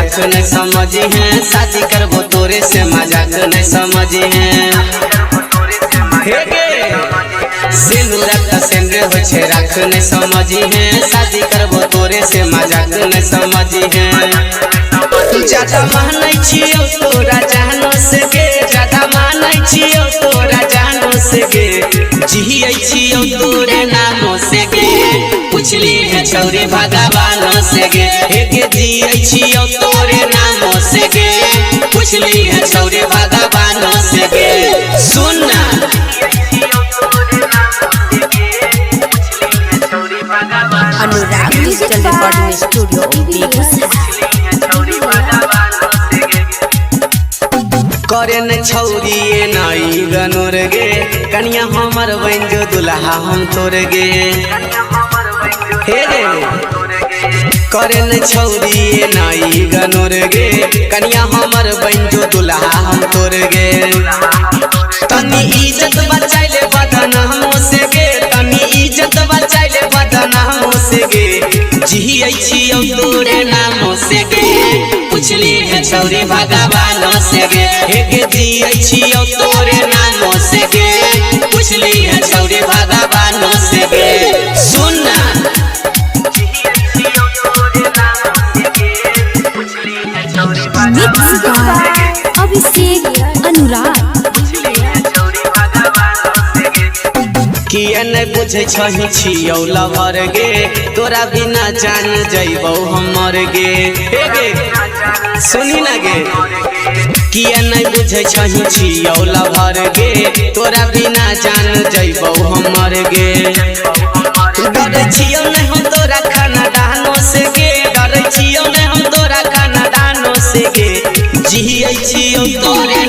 राख न समझी है, शादी करबो तोरे से मजाक न समझी है। सिंदूरक सेंद्र हो छे राख न समझी है, शादी करबो तोरे से मजाक न समझी है। ज्यादा मानै छियौ तोरा जानो से गे, ज्यादा मानै छियौ तोरा जानो से गे, जियै छियौ तोरे नामो से गे, पुछली है छौरी भगवानो से गे, हे गे जियै छियौ तोरे नामो से गे, पुछली है छौरी भगवानो से गे। सुन ना Anurag digital recording studio Begusarai. करे न छौरी नाई गनोर गे, कनिया हमर बन जो दुल्हा हम तोर गे। हे गे करे न छौरी नाई गनोर गे, कनिया हमर बन जो दुल्हा हम तोर गे। तनी इज्जत बचाइले बदनामो से गे, तनी इज्जत बचाइले बदनामो से गे, जियै छियौ तोरे नामो से गे, पुछली है छौरी भगवानो से गे, हे गे जियै छियौ तोरे नामो से गे, पुछली है छौरी भगवानो से गे। सुन ना मिक्स बाय अभिषेक अनुराग। किया नहीं बुझे छही छियौ लवर गे, तोरा बिना जान जइबौ हमर गे। हे गे सुनी ना गे, किया नहीं बुझे छही छियौ लवर गे, तोरा बिना जान जइबौ हमर गे। डरै छियौ नहीं हम तोरा खाना दानो से गे, डरै छियौ नहीं हम तोरा खाना दानो से गे, जियै छियौ तोरे